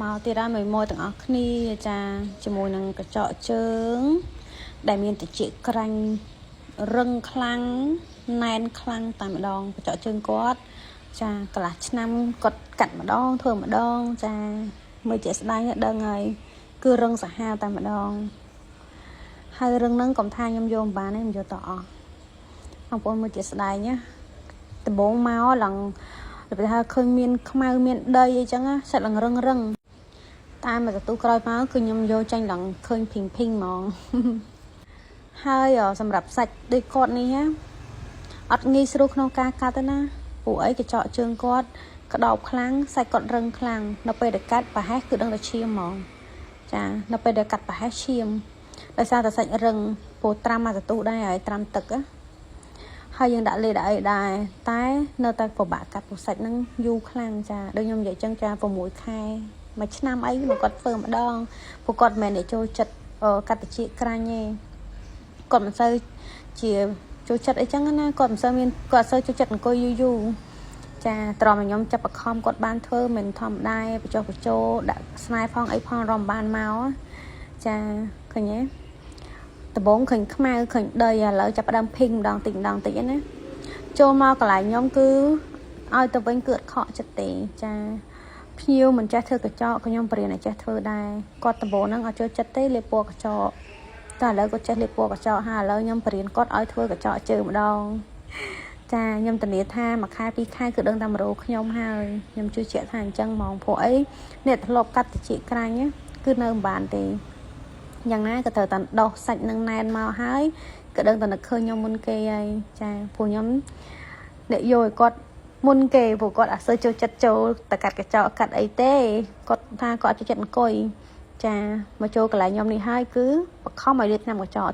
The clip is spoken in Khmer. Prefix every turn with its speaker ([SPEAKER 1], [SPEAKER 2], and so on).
[SPEAKER 1] មកទៀតហើយមួយទាំងអស់គ្នាចាជាមួយនឹងកញ្ចក់ជើងដែលមានតិចក្រាញ់រឹងខ្លាំងណែនខ្លាំងតែម្ដងកញ្ចក់ជើងគាត់ចាកន្លះឆ្នាំគាត់កាត់ម្ដងធ្វើម្ដងចាមើលជាក់ស្ដែងដឹងហើយគឺរឹងសាហាវតែម្ដងហើយរឹងហ្នឹងកុំថាខ្ញុំយកមិនបានទេខ្ញុំយកតអស់បងប្អូនមើលជាក់ស្ដែងណាដំបងមកឡើងទៅថាឃើញមានខ្មៅមានដីអីចឹងណាសិតឡើងរឹងតែមកទទួលក្រោយមកគឺខ្ញុំយកចាញ់ឡើងឃើញភីងហ្មងហើយសម្រាប់សាច់ដូចគាត់នេះណាអត់ងាយស្រួលក្នុងការកាត់ទេណាពួកអីកញ្ចក់ជើងគាត់ក្តោបខ្លាំងសាច់គាត់រឹងខ្លាំងនៅពេលដែលកាត់ប្រហែសគឺដឹងតែឈាមហ្មងចានៅពេលដែលកាត់ប្រហែសឈាមដោយសារតែសាច់រឹងពោត្រាំមកទទួលដែរហើយត្រាំទឹកណាហើយយើងដាក់លេដាក់អីដែរតែនៅតែពិបាកកាត់ពុះសាច់ហ្នឹងយូរខ្លាំងចាដូចខ្ញុំនិយាយចឹងចា6 ខែមួយឆ្នាំអីមកគាត់ធ្វើម្ដងពួកគាត់មិនមែនអ្នកចូលចិត្តកាត់តិចក្រាញ់ទេគាត់មិនសូវជាចូលចិត្តអីចឹងណាគាត់មិនសូវមានគាត់សូវចូលចិត្តអង្គុយយូរចាត្រមខ្ញុំចាប់បខំគាត់បានធ្វើមិនធម្មតាបញ្ចុះបញ្ចូលដាក់ស្នែផងអីផងរំបានមកចាឃើញទេដំបងឃើញខ្មៅឃើញដីឥឡូវចាប់ផ្ដើមភីងម្ដងតិចណាចូលមកកន្លែងខ្ញុំគឺឲ្យទៅវិញគឺអត់ខកចិត្តទេចាភ្ញៀវមិនចេះធ្វើកញ្ចក់ខ្ញុំបរៀនឲ្យចេះធ្វើដែរគាត់ដំបងហ្នឹងអត់ចូលចិត្តទេលេបពណ៌កញ្ចក់តែឥឡូវគាត់ចេះលេបពណ៌កញ្ចក់ហើយឥឡូវខ្ញុំបរៀនគាត់ឲ្យធ្វើកញ្ចក់ជើងម្ដងចាខ្ញុំធានាថាមួយខែ2 ខែគឺដឹងតែ100ខ្ញុំហើយខ្ញុំជឿជាក់ថាអញ្ចឹងហ្មងព្រោះអីអ្នកធ្លាប់កាត់តិចក្រាញ់គឺនៅមិនបានទេយ៉ាងណាក៏ត្រូវតែដោះសាច់នឹងណែនមកហើយក៏ដឹងតែនឹកឃើញខ្ញុំមុនគេហើយចាព្រោះខ្ញុំអ្នកយកឲ្យគាត់មុនគេព្រោះគាត់អត់សូវចូលចិត្តចូលតែកាត់កញ្ចក់កាត់អីទេគាត់ថាគាត់អត់ចូលចិត្តអង្គុយចាមកចូលកន្លែងខ្ញុំនេះហើយគឺបខំឲ្យលាបថ្នាំកញ្ចក់